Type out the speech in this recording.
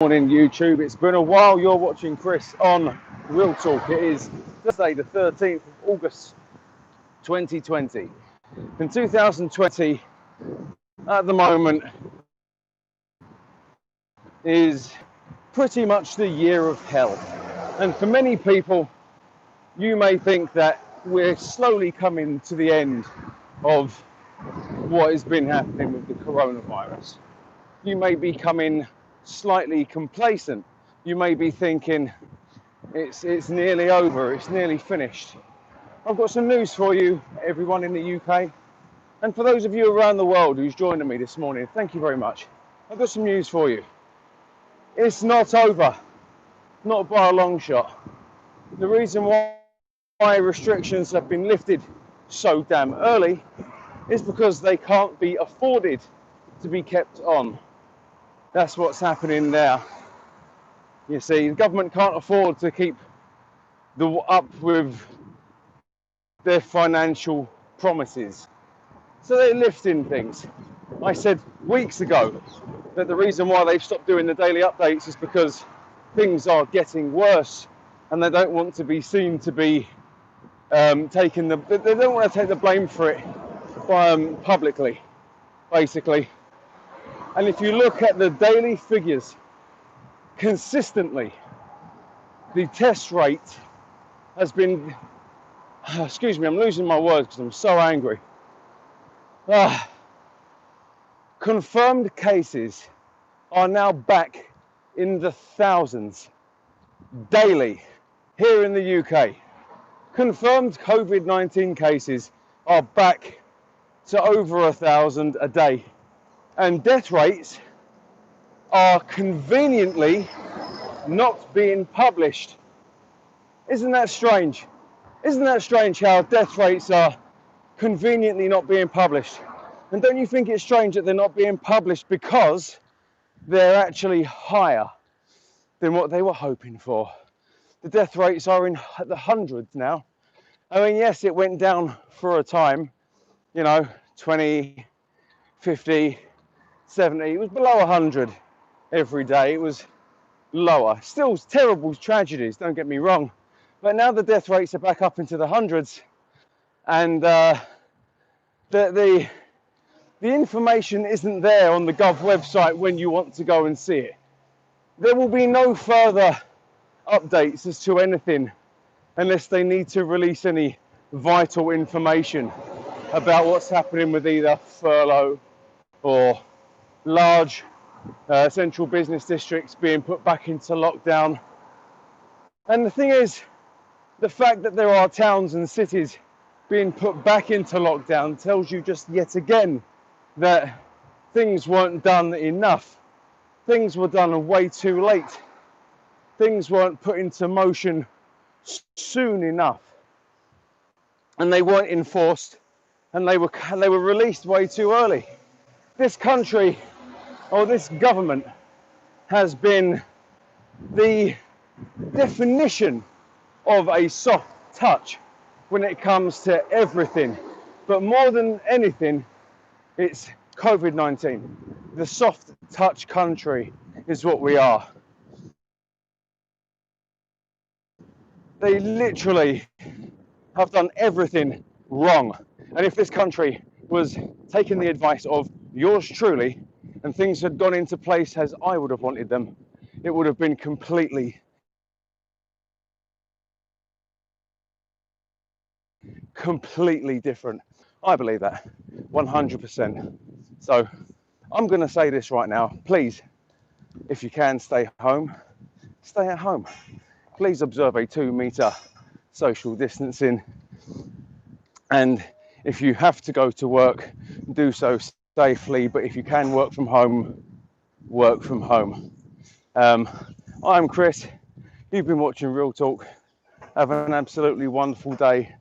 Morning YouTube, it's been a while. You're watching Chris on Real Talk. It is Thursday the 13th of August 2020. In 2020 at the moment is pretty much the year of hell, and for many people you may think that we're slowly coming to the end of what has been happening with the coronavirus. You may be coming slightly complacent. You may be thinking it's nearly over, it's nearly finished. I've got some news for you, everyone in the UK, and for those of you around the world who's joining me this morning, thank you very much. I've got some news for you. It's not over, not by a long shot. The reason why restrictions have been lifted so damn early is because they can't be afforded to be kept on. That's what's happening there. You see, the government can't afford to keep up with their financial promises, so they're lifting things. I said weeks ago that the reason why they've stopped doing the daily updates is because things are getting worse, and they don't want to be seen to be they don't want to take the blame for it publicly, basically. And if you look at the daily figures, consistently, the test rate has been, excuse me, I'm losing my words because I'm so angry. Confirmed cases are now back in the thousands daily here in the UK. Confirmed COVID-19 cases are back to over 1,000 a day. And death rates are conveniently not being published. Isn't that strange? Isn't that strange how death rates are conveniently not being published? And don't you think it's strange that they're not being published because they're actually higher than what they were hoping for? The death rates are in the hundreds now. I mean, yes, it went down for a time, 20, 50, 70. It was below 100 every day. It was lower. Still terrible tragedies, don't get me wrong. But now the death rates are back up into the hundreds, and the information isn't there on the Gov website when you want to go and see it. There will be no further updates as to anything unless they need to release any vital information about what's happening with either furlough or large central business districts being put back into lockdown. And the thing is, the fact that there are towns and cities being put back into lockdown tells you just yet again that things weren't done enough. Things were done way too late. Things weren't put into motion soon enough, and they weren't enforced, and they were released way too early. This country, or this government, has been the definition of a soft touch when it comes to everything. But more than anything, it's COVID-19. The soft touch country is what we are. They literally have done everything wrong. And if this country was taking the advice of yours truly, and things had gone into place as I would have wanted them, it would have been completely different. I believe that 100%. So I'm going to say this right now. Please, if you can stay home, stay at home. Please observe a 2-meter social distancing. And if you have to go to work, do so safely. But if you can work from home, work from home. I'm Chris. You've been watching Real Talk. Have an absolutely wonderful day.